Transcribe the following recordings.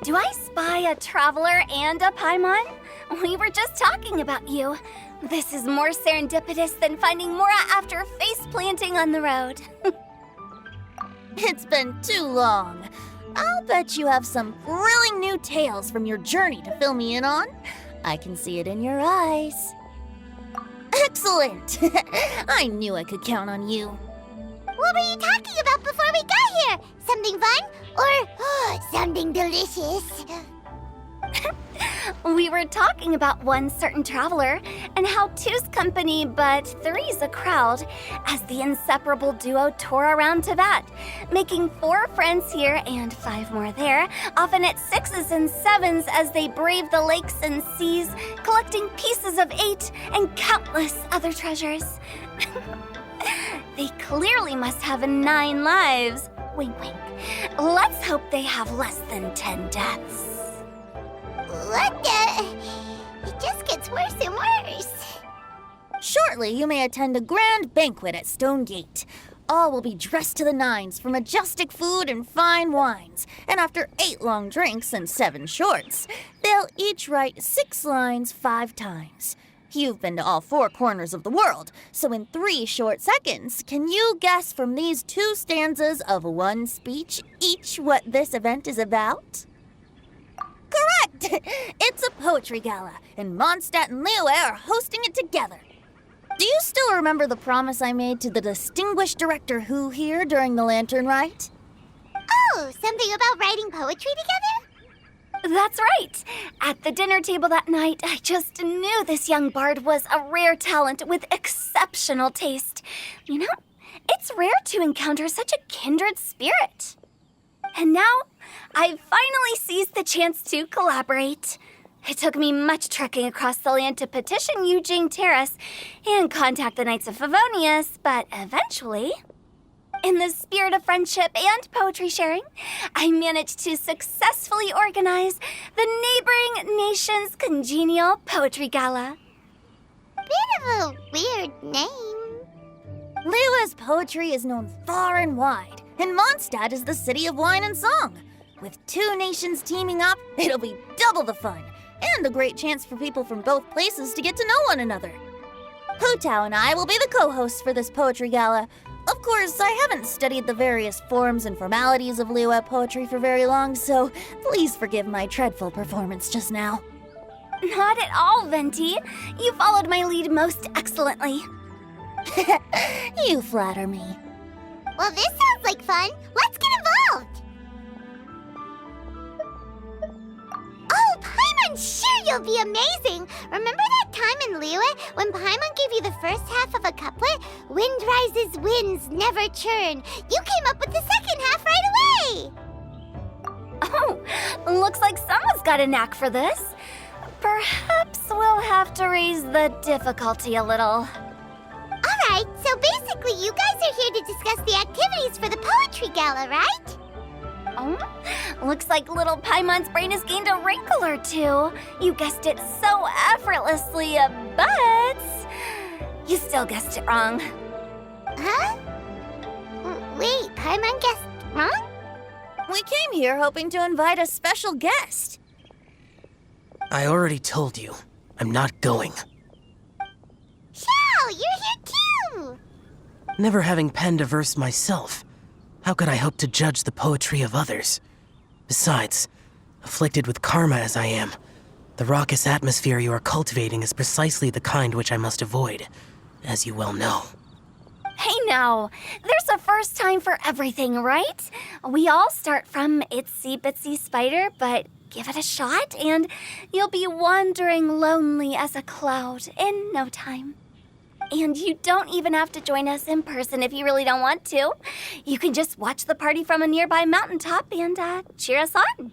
Do I spy a traveler and a Paimon? We were just talking about you. This is more serendipitous than finding Mora after face planting on the road. It's been too long. I'll bet you have some thrilling new tales from your journey to fill me in on. I can see it in your eyes. Excellent! I knew I could count on you. What were you talking about before we got here? Something fun? Or something delicious? We were talking about one certain traveler and how two's company but three's a crowd as the inseparable duo tore around Tibet, making 4 friends here and 5 more there, often at 6s and 7s as they brave the lakes and seas, collecting pieces of 8 and countless other treasures. They clearly must have 9 lives. Wink, wink. Let's hope they have less than 10 deaths. What the? It just gets worse and worse. Shortly, you may attend a grand banquet at Stone Gate. All will be dressed to the nines for majestic food and fine wines. And after 8 long drinks and 7 shorts, they'll each write 6 lines 5 times. You've been to all 4 corners of the world, so in 3 short seconds, can you guess from these 2 stanzas of 1 speech each what this event is about? Correct! It's a poetry gala, and Mondstadt and Liyue are hosting it together. Do you still remember the promise I made to the distinguished director Who here during the Lantern Rite? Oh, something about writing poetry together? That's right. At the dinner table that night, I just knew this young bard was a rare talent with exceptional taste. You know, it's rare to encounter such a kindred spirit. And now, I've finally seized the chance to collaborate. It took me much trekking across the land to petition Eugene Terrace and contact the Knights of Favonius, but eventually, in the spirit of friendship and poetry sharing, I managed to successfully organize the neighboring nation's congenial poetry gala. Bit of a weird name. Liyue's poetry is known far and wide, and Mondstadt is the city of wine and song. With 2 nations teaming up, it'll be double the fun, and a great chance for people from both places to get to know one another. Hu Tao and I will be the co-hosts for this poetry gala. Of course, I haven't studied the various forms and formalities of Liyue poetry for very long, so please forgive my dreadful performance just now. Not at all, Venti. You followed my lead most excellently. You flatter me. Well, this sounds like fun. Let's get involved. Oh, Paimon, sure you'll be amazing. Remember that time in Liyue when Paimon gave you the first half of a couplet? Wind rises, winds never churn. You came up with the second half right away. Oh, looks like someone's got a knack for this. Perhaps we'll have to raise the difficulty a little. All right, so basically you guys are here to discuss the activities for the poetry gala, right? Oh, looks like little Paimon's brain has gained a wrinkle or 2. You guessed it so effortlessly, but you still guessed it wrong. Huh? Wait, Paimon guessed wrong? We came here hoping to invite a special guest. I already told you. I'm not going. Xiao, you're here too! Never having penned a verse myself, how could I hope to judge the poetry of others? Besides, afflicted with karma as I am, the raucous atmosphere you are cultivating is precisely the kind which I must avoid, as you well know. Hey now, there's a first time for everything, right? We all start from itsy bitsy spider, but give it a shot and you'll be wandering lonely as a cloud in no time. And you don't even have to join us in person if you really don't want to. You can just watch the party from a nearby mountaintop and cheer us on.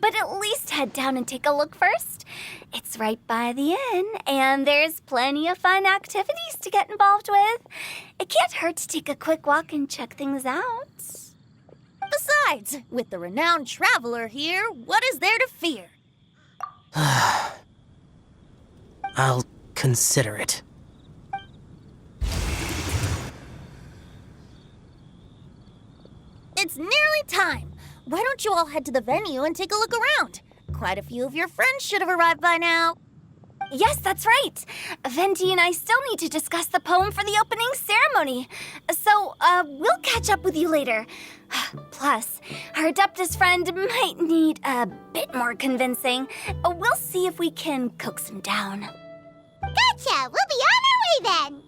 But at least head down and take a look first. It's right by the inn, and there's plenty of fun activities to get involved with. It can't hurt to take a quick walk and check things out. Besides, with the renowned traveler here, what is there to fear? I'll consider it. It's nearly time. Why don't you all head to the venue and take a look around? Quite a few of your friends should have arrived by now. Yes, that's right. Venti and I still need to discuss the poem for the opening ceremony. So, we'll catch up with you later. Plus, our Adeptus friend might need a bit more convincing. We'll see if we can coax him down. Gotcha! We'll be on our way then!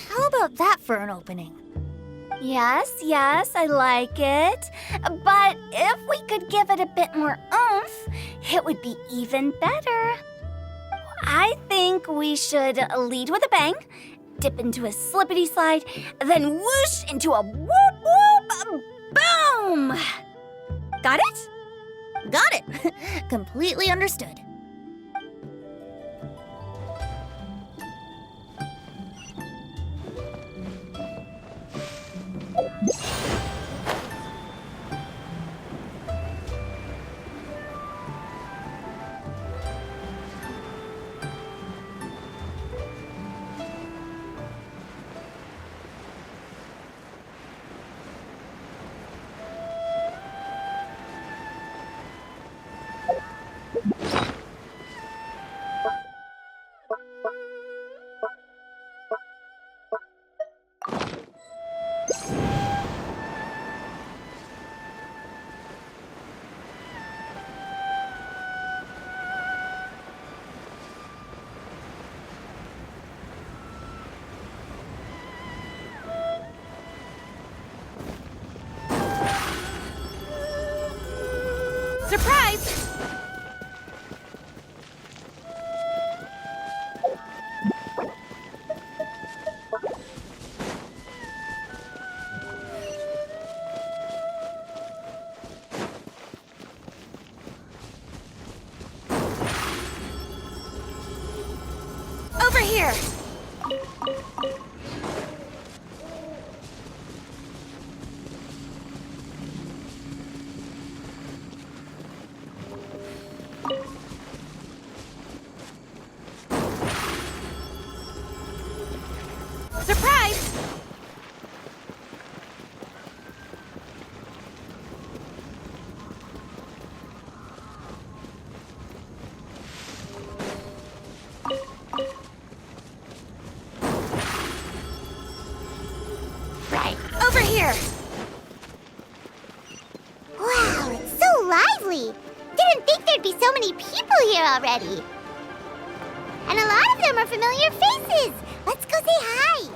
How about that for an opening? Yes, I like it. But if we could give it a bit more oomph, it would be even better. I think we should lead with a bang, dip into a slippity slide, then whoosh into a whoop whoop boom! Got it? Got it. Completely understood. Surprise! Over here! Surprise! Right. Over here! Wow, it's so lively! Didn't think there'd be so many people here already. And a lot of them are familiar faces. Let's go say hi.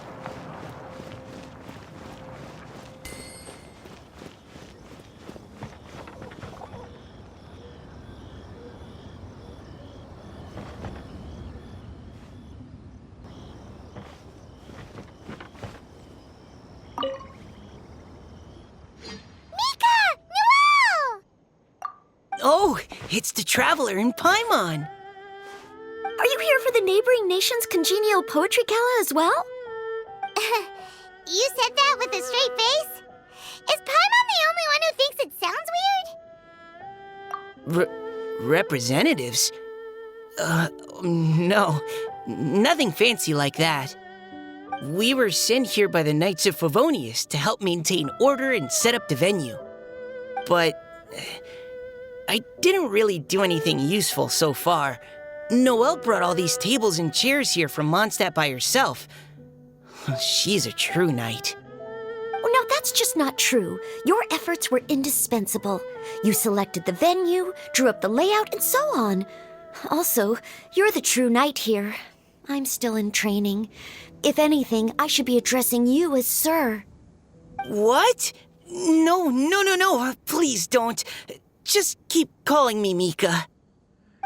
Mika! Noel! Oh, it's the Traveler in Paimon. Are you here for the neighboring nation's congenial poetry gala as well? You said that with a straight face? Is Paimon the only one who thinks it sounds weird? Representatives? No. Nothing fancy like that. We were sent here by the Knights of Favonius to help maintain order and set up the venue. But I didn't really do anything useful so far. Noelle brought all these tables and chairs here from Mondstadt by herself. She's a true knight. Oh, no, that's just not true. Your efforts were indispensable. You selected the venue, drew up the layout, and so on. Also, you're the true knight here. I'm still in training. If anything, I should be addressing you as Sir. What? No. Please don't. Just keep calling me Mika.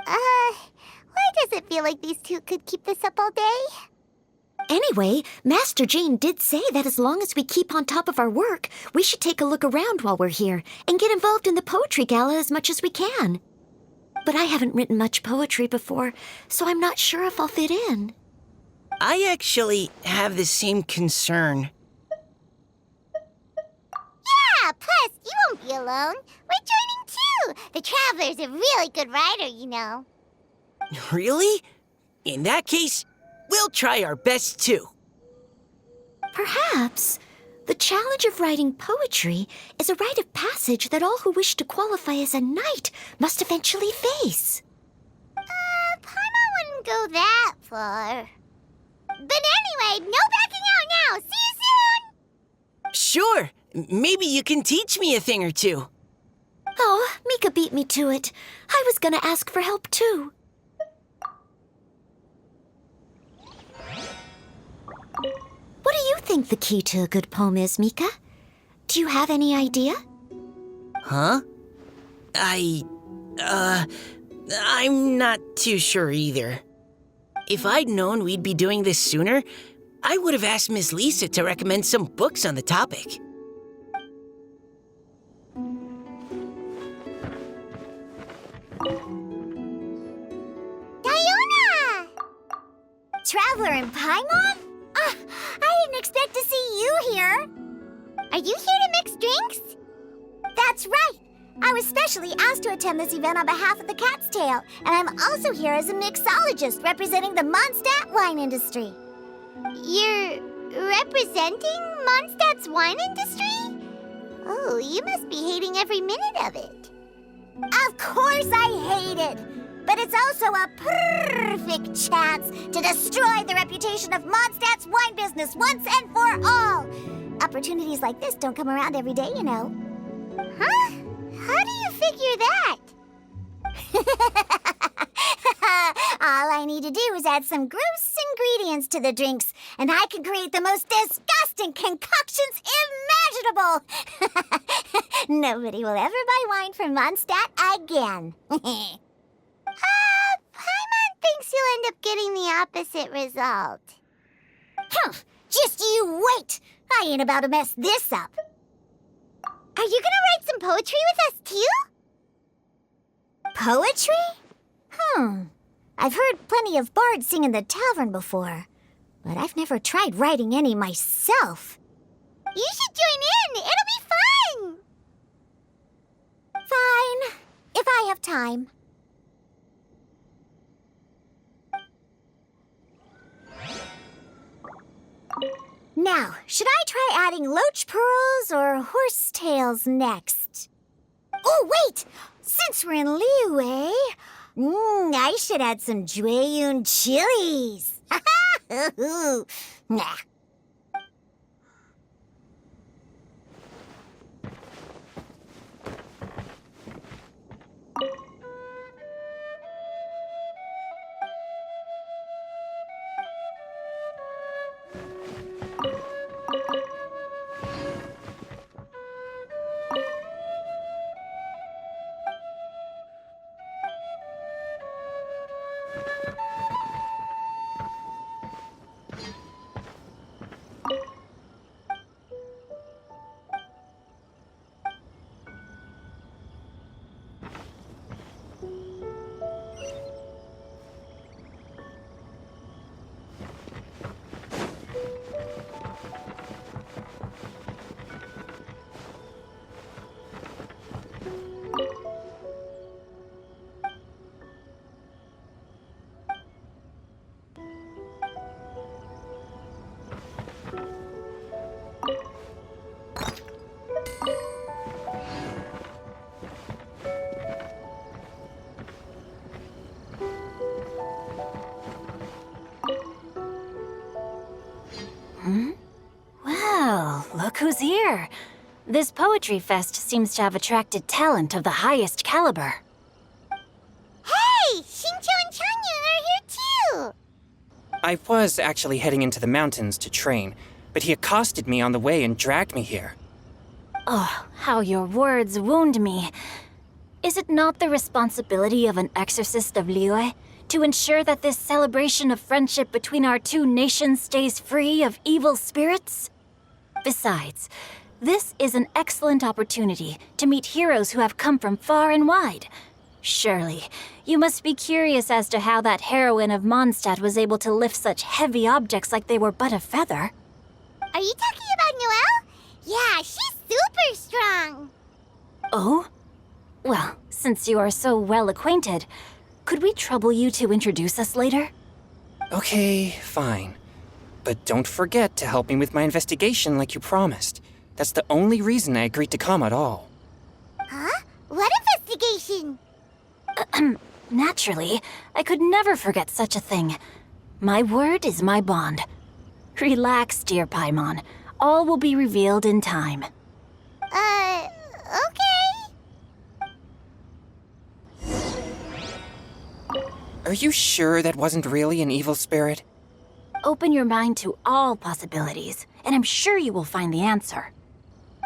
Why does it feel like these two could keep this up all day? Anyway, Master Jane did say that as long as we keep on top of our work, we should take a look around while we're here and get involved in the poetry gala as much as we can. But I haven't written much poetry before, so I'm not sure if I'll fit in. I actually have the same concern. Yeah, plus, you won't be alone. We're joining too. The Traveler's a really good writer, you know. Really? In that case, we'll try our best too. Perhaps the challenge of writing poetry is a rite of passage that all who wish to qualify as a knight must eventually face. Paimon wouldn't go that far. But anyway, no backing out now. See you soon! Sure, maybe you can teach me a thing or two. Oh, Mika beat me to it. I was gonna ask for help too. What do you think the key to a good poem is, Mika? Do you have any idea? Huh? I'm not too sure either. If I'd known we'd be doing this sooner, I would have asked Miss Lisa to recommend some books on the topic. Diona! Traveler and Paimon? I didn't expect to see you here. Are you here to mix drinks? That's right. I was specially asked to attend this event on behalf of the Cat's Tail, and I'm also here as a mixologist representing the Mondstadt wine industry. You're representing Mondstadt's wine industry? Oh, you must be hating every minute of it. Of course I hate it, but it's also a perfect chance to destroy the reputation of Mondstadt's wine business once and for all. Opportunities like this don't come around every day, you know. Huh? How do you figure that? All I need to do is add some gross ingredients to the drinks, and I can create the most disgusting concoctions imaginable. Nobody will ever buy wine from Mondstadt again. Paimon thinks you'll end up getting the opposite result. Just you wait! I ain't about to mess this up. Are you gonna write some poetry with us, too? Poetry? I've heard plenty of bards sing in the tavern before, but I've never tried writing any myself. You should join in! It'll be fun! Fine, if I have time. Now, should I try adding loach pearls or horse tails next? Oh, wait! Since we're in Liyue, I should add some Jueyun chilies. Nah. Well, look who's here. This poetry fest seems to have attracted talent of the highest caliber. Hey! Xingqiu and Changyun are here too! I was actually heading into the mountains to train, but he accosted me on the way and dragged me here. Oh, how your words wound me. Is it not the responsibility of an exorcist of Liyue to ensure that this celebration of friendship between our two nations stays free of evil spirits? Besides, this is an excellent opportunity to meet heroes who have come from far and wide. Surely, you must be curious as to how that heroine of Mondstadt was able to lift such heavy objects like they were but a feather. Are you talking about Noelle? Yeah, she's super strong. Oh? Well, since you are so well acquainted, Could we trouble you to introduce us later? Okay, fine. But don't forget to help me with my investigation like you promised. That's the only reason I agreed to come at all. Huh? What investigation? Naturally, I could never forget such a thing. My word is my bond. Relax, dear Paimon. All will be revealed in time. Okay. Are you sure that wasn't really an evil spirit? Open your mind to all possibilities, and I'm sure you will find the answer.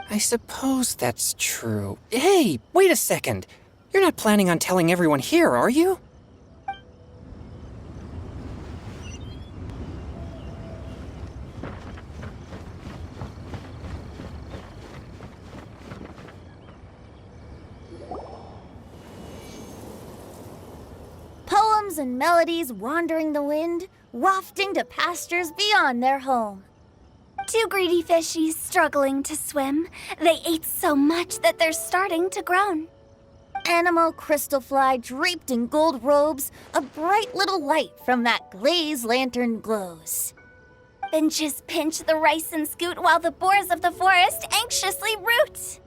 I suppose that's true. Hey, wait a second. You're not planning on telling everyone here, are you? Poems and melodies wandering the wind, wafting to pastures beyond their home. Two greedy fishies struggling to swim. They ate so much that they're starting to groan. Animal crystal fly draped in gold robes, a bright little light from that glazed lantern glows. Benches pinch the rice and scoot while the boars of the forest anxiously root.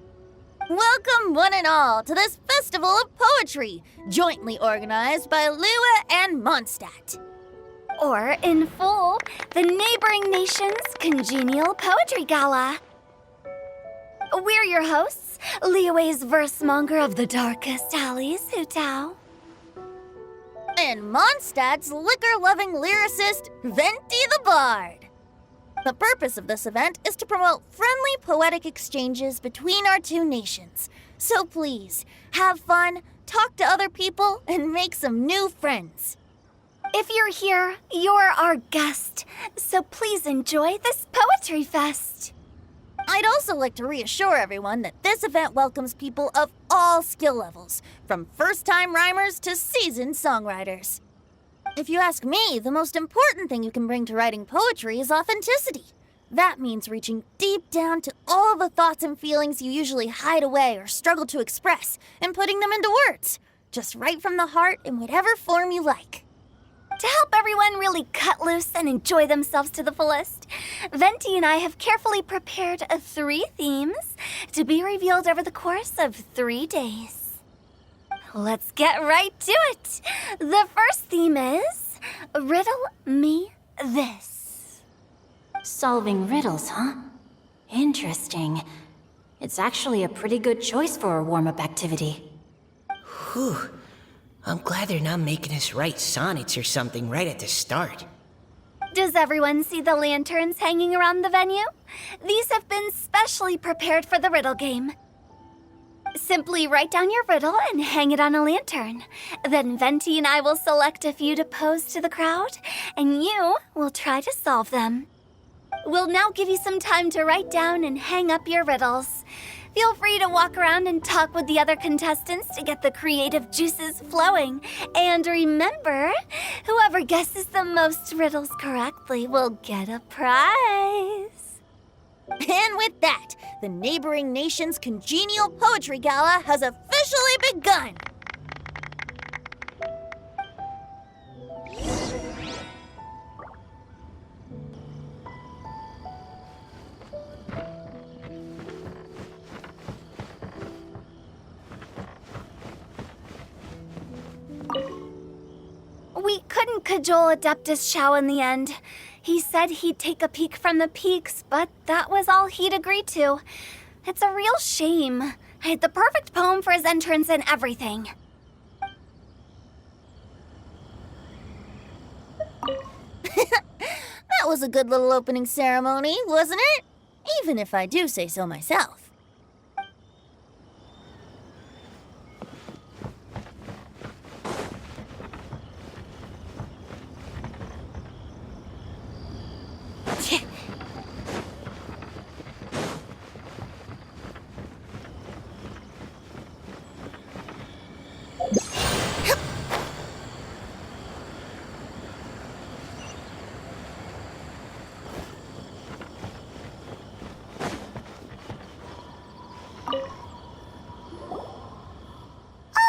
Welcome, one and all, to this festival of poetry, jointly organized by Lua and Mondstadt. Or, in full, the neighboring nation's congenial poetry gala. We're your hosts, Liyue's verse-monger of the darkest alleys, Hutao. And Mondstadt's liquor-loving lyricist, Venti the Bard. The purpose of this event is to promote friendly poetic exchanges between our two nations. So please, have fun, talk to other people, and make some new friends. If you're here, you're our guest, so please enjoy this poetry fest. I'd also like to reassure everyone that this event welcomes people of all skill levels, from first-time rhymers to seasoned songwriters. If you ask me, the most important thing you can bring to writing poetry is authenticity. That means reaching deep down to all the thoughts and feelings you usually hide away or struggle to express, and putting them into words, just right from the heart in whatever form you like. To help everyone really cut loose and enjoy themselves to the fullest, Venti and I have carefully prepared 3 themes to be revealed over the course of 3 days. Let's get right to it. The first theme is Riddle Me This. Solving riddles, huh? Interesting. It's actually a pretty good choice for a warm-up activity. Whew. I'm glad they're not making us write sonnets or something right at the start. Does everyone see the lanterns hanging around the venue? These have been specially prepared for the riddle game. Simply write down your riddle and hang it on a lantern. Then Venti and I will select a few to pose to the crowd, and you will try to solve them. We'll now give you some time to write down and hang up your riddles. Feel free to walk around and talk with the other contestants to get the creative juices flowing. And remember, whoever guesses the most riddles correctly will get a prize. And with that, the neighboring nation's congenial poetry gala has officially begun. We couldn't cajole Adeptus Chow in the end. He said he'd take a peek from the peaks, but that was all he'd agreed to. It's a real shame. I had the perfect poem for his entrance and everything. That was a good little opening ceremony, wasn't it? Even if I do say so myself.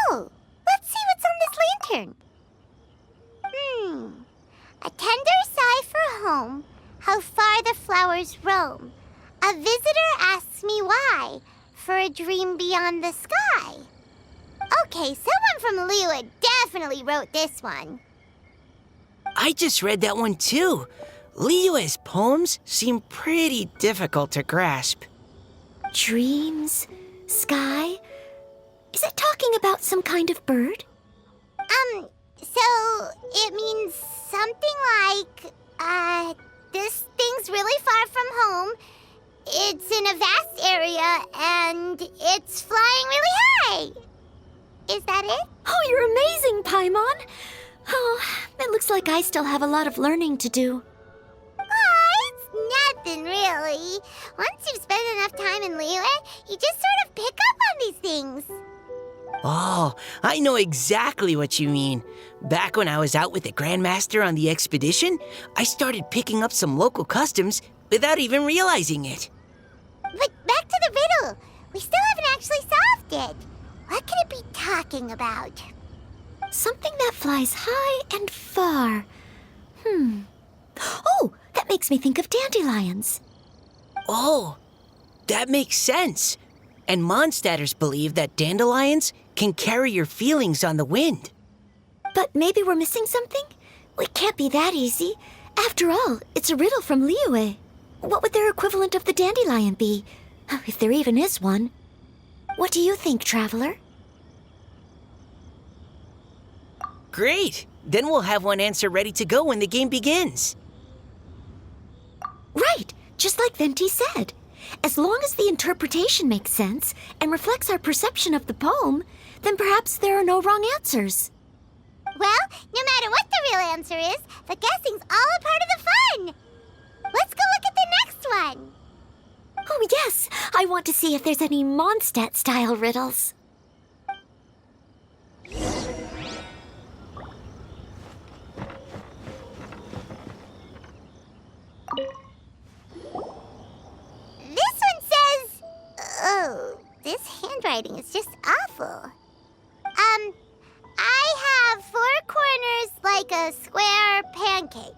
Oh, let's see what's on this lantern. A tender sigh for home, how far the flowers roam. A visitor asks me why, for a dream beyond the sky. Okay, someone from Liyue definitely wrote this one. I just read that one too. Liyue's poems seem pretty difficult to grasp. Dreams? Sky? Is it talking about some kind of bird? So it means something like, this thing's really far from home. It's in a vast area, and it's flying really high. Is that it? Oh, you're amazing, Paimon! Oh, it looks like I still have a lot of learning to do. It's nothing really. Once you've spent enough time in Liyue, you just sort of pick up on these things. Oh, I know exactly what you mean. Back when I was out with the Grandmaster on the expedition, I started picking up some local customs without even realizing it. But back to the riddle. We still haven't actually solved it. What could it be talking about? Something that flies high and far. Oh, that makes me think of dandelions. Oh, that makes sense. And Mondstadters believe that dandelions can carry your feelings on the wind. But maybe we're missing something? It can't be that easy. After all, it's a riddle from Liyue. What would their equivalent of the dandelion be? If there even is one. What do you think, Traveler? Great! Then we'll have one answer ready to go when the game begins. Right, just like Venti said. As long as the interpretation makes sense and reflects our perception of the poem, then perhaps there are no wrong answers. Well, no matter what the real answer is, the guessing's all a part of the fun. Let's go look at the next one. Oh, yes, I want to see if there's any Mondstadt-style riddles. This one says... Oh, this handwriting is just awful. I have 4 corners like a square pancake,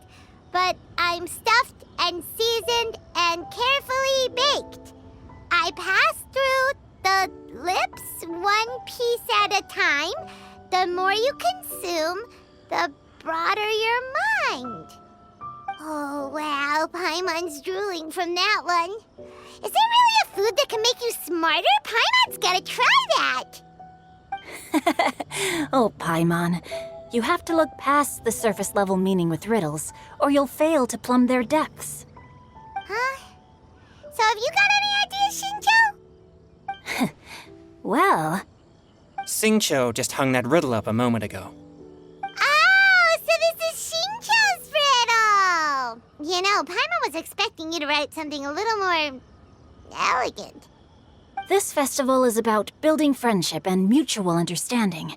but I'm stuffed and seasoned and carefully baked. I pass through the lips 1 piece at a time. The more you consume, the broader your mind. Oh, wow, Paimon's drooling from that one. Is there really a food that can make you smarter? Paimon's gotta try that. Oh, Paimon, you have to look past the surface-level meaning with riddles, or you'll fail to plumb their depths. Huh? So have you got any ideas, Shinjo? Well, Xingqiu just hung that riddle up a moment ago. Oh, so this is Shinjo's riddle! You know, Paimon was expecting you to write something a little more... elegant. this festival is about building friendship and mutual understanding.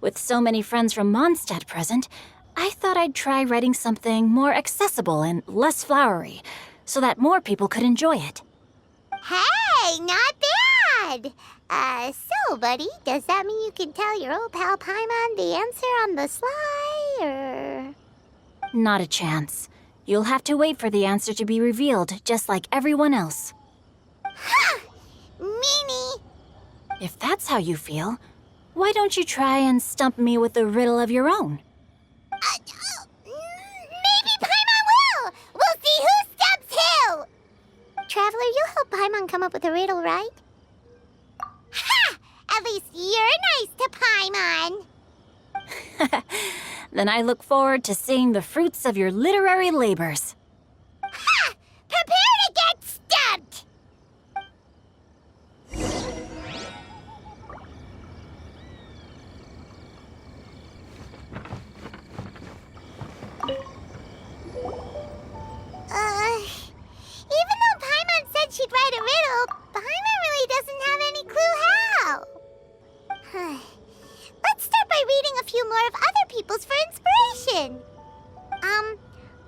With so many friends from Mondstadt present, I thought I'd try writing something more accessible and less flowery, so that more people could enjoy it. Hey, not bad! So, buddy, does that mean you can tell your old pal Paimon the answer on the sly, or...? Not a chance. You'll have to wait for the answer to be revealed, just like everyone else. Ha! Meanie! If that's how you feel, why don't you try and stump me with a riddle of your own? Maybe Paimon will! We'll see who stumps who! Traveler, you'll help Paimon come up with a riddle, right? Ha! At least you're nice to Paimon! Then I look forward to seeing the fruits of your literary labors. Ha! Prepare to get stumped! Even though Paimon said she'd write a riddle, Paimon really doesn't have any clue how. Let's start by reading a few more of other people's for inspiration.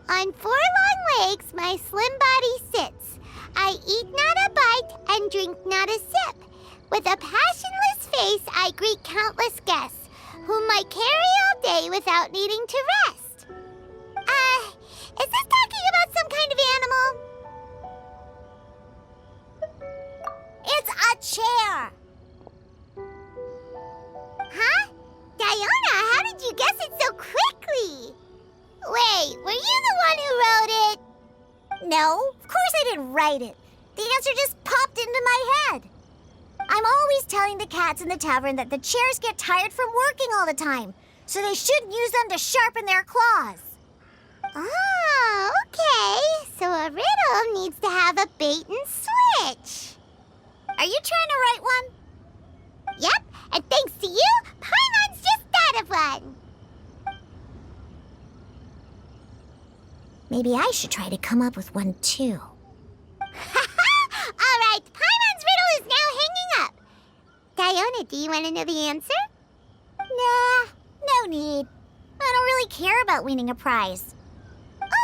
On 4 long legs my slim body sits. I eat not a bite and drink not a sip. With a passionless face I greet countless guests, whom I carry all day without needing to rest. write it. The answer just popped into my head. I'm always telling the cats in the tavern that the chairs get tired from working all the time, so they shouldn't use them to sharpen their claws. Oh, okay. So a riddle needs to have a bait and switch. Are you trying to write one? Yep, and thanks to you, Paimon's just thought of one. Maybe I should try to come up with one too. All right, Paimon's riddle is now hanging up. Diona, do you want to know the answer? Nah, no need. I don't really care about winning a prize.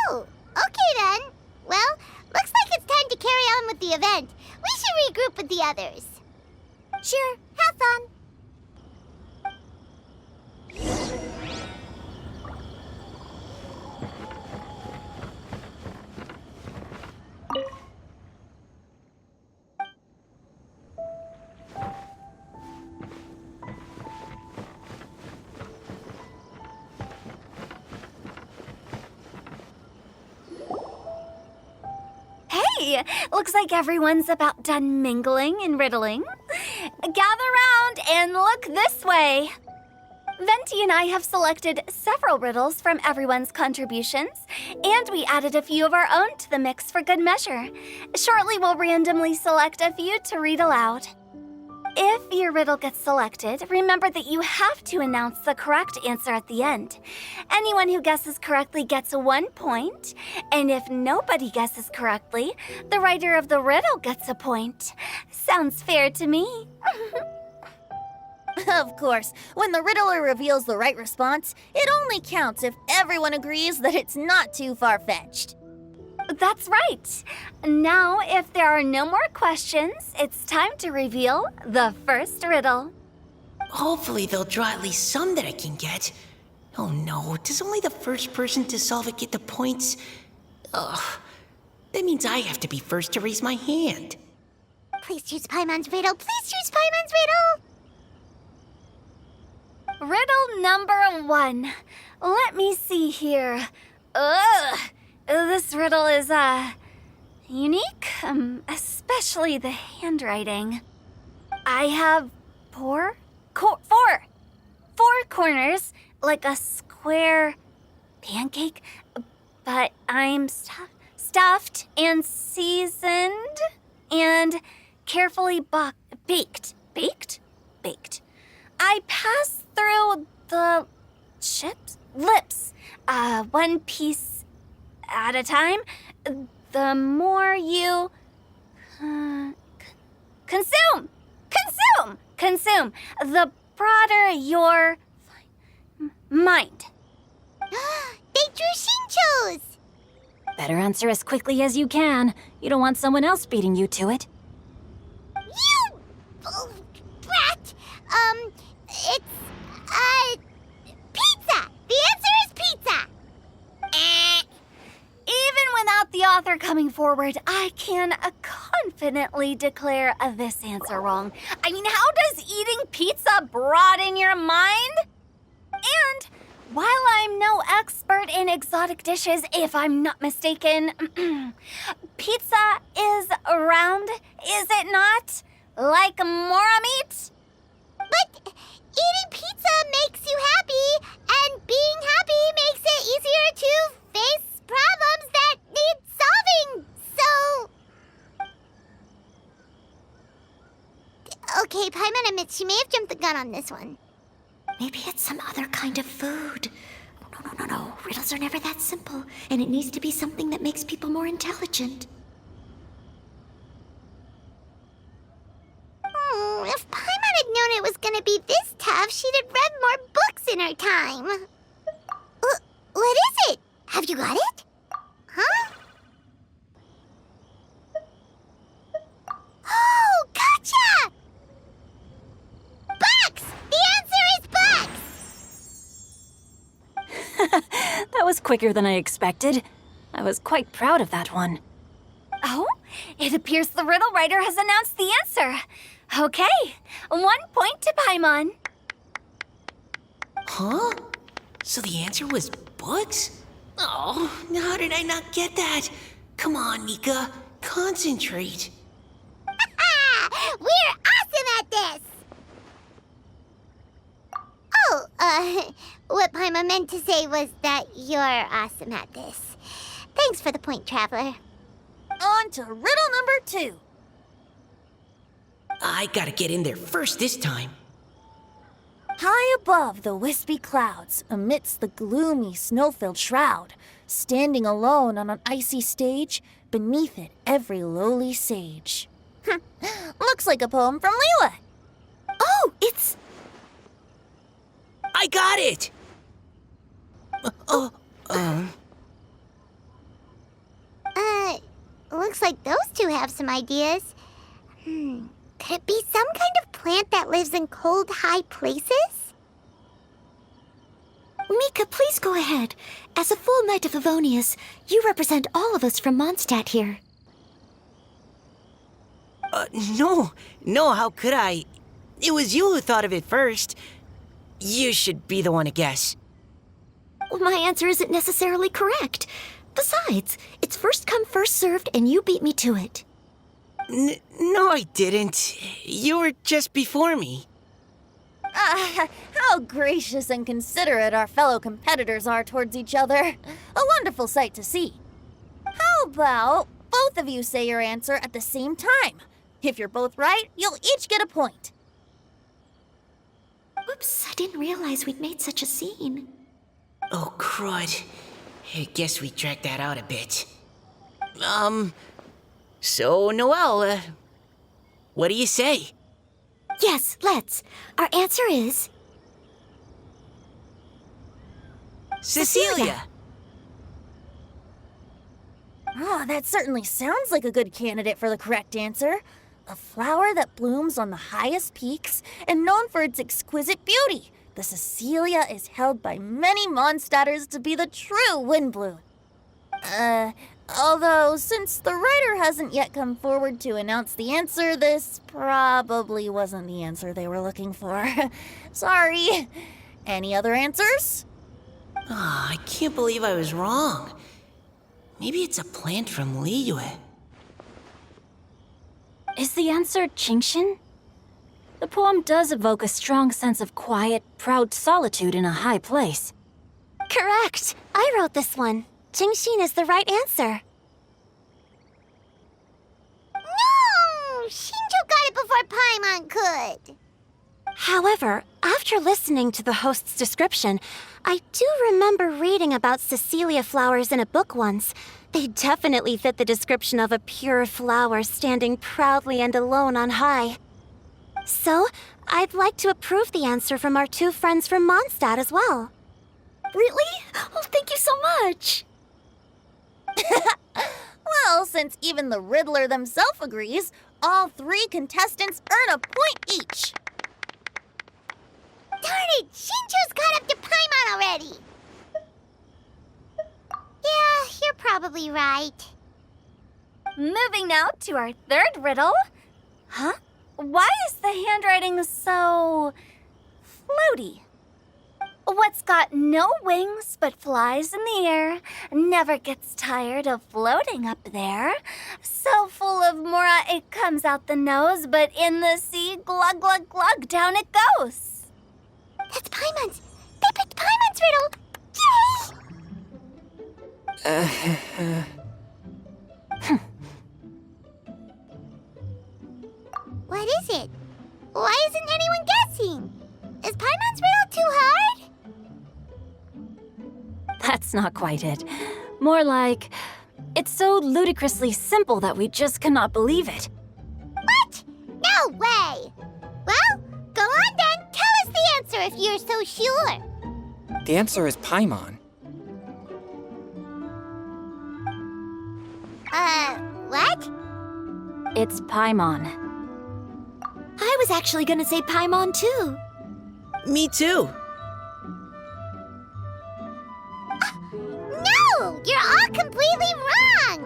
Oh, okay then. Well, looks like it's time to carry on with the event. We should regroup with the others. Sure, have fun. Hey, looks like everyone's about done mingling and riddling. Gather round and look this way. Venti and I have selected several riddles from everyone's contributions, and we added a few of our own to the mix for good measure. Shortly, we'll randomly select a few to read aloud. If your riddle gets selected, remember that you have to announce the correct answer at the end. Anyone who guesses correctly gets 1 point, and if nobody guesses correctly, the writer of the riddle gets a point. Sounds fair to me. Of course, when the riddler reveals the right response, it only counts if everyone agrees that it's not too far-fetched. That's right. Now, if there are no more questions, it's time to reveal the first riddle. Hopefully they'll draw at least some that I can get. Oh no, does only the first person to solve it get the points? Ugh, that means I have to be first to raise my hand. Please choose Paimon's riddle. Please choose Paimon's riddle. Riddle number 1. Let me see here. Ugh. This riddle is, unique, especially the handwriting. I have four corners, like a square pancake, but I'm stuffed and seasoned and carefully baked. I pass through the lips, one piece at a time. The more you consume, the broader your mind. They drew Shinchos! Better answer as quickly as you can. You don't want someone else beating you to it. You brat! It's, pizza! The answer is pizza! Even without the author coming forward, I can confidently declare this answer wrong. I mean, how does eating pizza broaden your mind? And while I'm no expert in exotic dishes, if I'm not mistaken, pizza is round, is it not? Like mora meat? But eating pizza makes you happy, and being happy makes it easier to face problems that need solving, so... Okay, Paimon admits she may have jumped the gun on this one. Maybe it's some other kind of food. No. Riddles are never that simple, and it needs to be something that makes people more intelligent. If Paimon had known it was gonna be this tough, she'd have read more books in her time. What is it? Have you got it? Huh? Oh, gotcha! Bucks! The answer is bucks! That was quicker than I expected. I was quite proud of that one. Oh, it appears the riddle writer has announced the answer. Okay, 1 point to Paimon. Huh? So the answer was bugs? Oh, how did I not get that? Come on, Mika. concentrate. We're awesome at this! Oh, what Paimon meant to say was that you're awesome at this. Thanks for the point, Traveler. On to riddle number 2. I gotta get in there first this time. High above the wispy clouds, amidst the gloomy snow-filled shroud, standing alone on an icy stage, beneath it every lowly sage. Looks like a poem from Liyue. Oh, it's. I got it! Looks like those two have some ideas. Could it be some kind of plant that lives in cold, high places? Mika, please go ahead. As a full Knight of Favonius, you represent all of us from Mondstadt here. No, how could I? It was you who thought of it first. You should be the one to guess. My answer isn't necessarily correct. Besides, it's first come, first served, and you beat me to it. No, I didn't. You were just before me. How gracious and considerate our fellow competitors are towards each other. A wonderful sight to see. How about both of you say your answer at the same time? If you're both right, you'll each get a point. Whoops, I didn't realize we'd made such a scene. Oh, crud. I guess we dragged that out a bit. So, Noelle, what do you say? Yes, let's. Our answer is. Cecilia! Oh, that certainly sounds like a good candidate for the correct answer. A flower that blooms on the highest peaks and known for its exquisite beauty. The Cecilia is held by many Mondstadters to be the true Windbloom. Although, since the writer hasn't yet come forward to announce the answer, this probably wasn't the answer they were looking for. Sorry. Any other answers? I can't believe I was wrong. Maybe it's a plant from Liyue. Is the answer Genshin? The poem does evoke a strong sense of quiet, proud solitude in a high place. Correct. I wrote this one. Genshin is the right answer. No! Shinjo got it before Paimon could. However, after listening to the host's description, I do remember reading about Cecilia flowers in a book once. They definitely fit the description of a pure flower standing proudly and alone on high. So, I'd like to approve the answer from our two friends from Mondstadt as well. Really? Oh, thank you so much. Well, since even the Riddler themselves agrees, all 3 contestants earn a point each. Darn it! Shinjo's caught up to Paimon already! Yeah, you're probably right. Moving now to our third riddle. Huh? Why is the handwriting so floaty? What's got no wings but flies in the air, never gets tired of floating up there. So full of mora it comes out the nose, but in the sea, glug glug glug, down it goes. That's Paimon's! They picked Paimon's riddle! Yay! What is it? Why isn't anyone guessing? Is Paimon's riddle too hard? That's not quite it. More like, it's so ludicrously simple that we just cannot believe it. What? No way! Well, go on then. Tell us the answer if you're so sure. The answer is Paimon. What? It's Paimon. I was actually gonna say Paimon too. Me too. No! You're all completely wrong!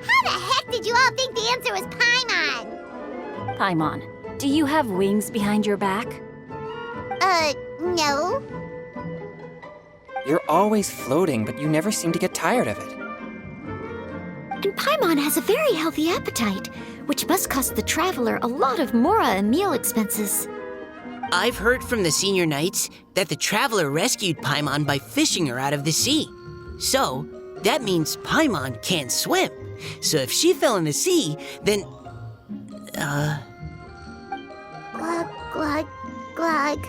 How the heck did you all think the answer was Paimon? Paimon, do you have wings behind your back? No. You're always floating, but you never seem to get tired of it. And Paimon has a very healthy appetite, which must cost the traveler a lot of mora and meal expenses. I've heard from the senior knights that the traveler rescued Paimon by fishing her out of the sea. So, that means Paimon can't swim. So if she fell in the sea, then... Glug, glug, glug.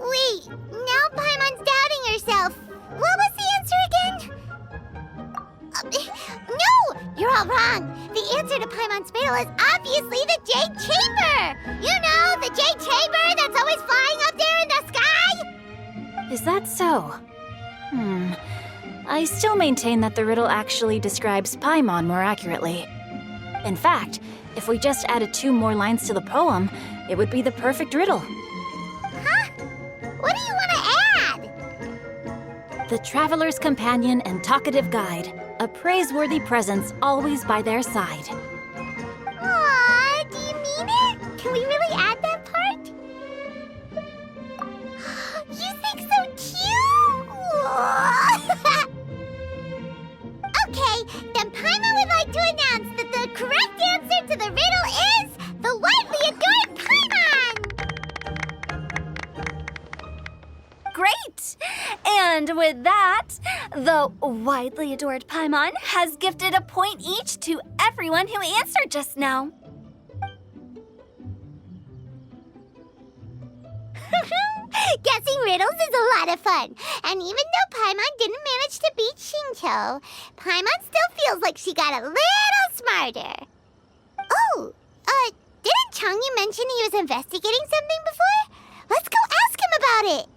Wait. Now Paimon's doubting herself. What was the answer again? No! You're all wrong. The answer to Paimon's riddle is obviously the Jade Chamber! You know, the Jade Chamber that's always flying up there in the sky? Is that so? I still maintain that the riddle actually describes Paimon more accurately. In fact, if we just added 2 more lines to the poem, it would be the perfect riddle. Huh? What do you want to add? The traveler's companion and talkative guide, a praiseworthy presence always by their side. Aw, do you mean it? Can we really add that part? You think so cute? Okay, then Paimon would like to announce that the correct answer to the riddle is the widely adored Paimon! Great! And with that, the widely adored Paimon has gifted a point each to everyone who answered just now. Guessing riddles is a lot of fun. And even though Paimon didn't manage to beat Shinto, Paimon still feels like she got a little smarter. Oh, didn't Changyu mention he was investigating something before? Let's go ask him about it.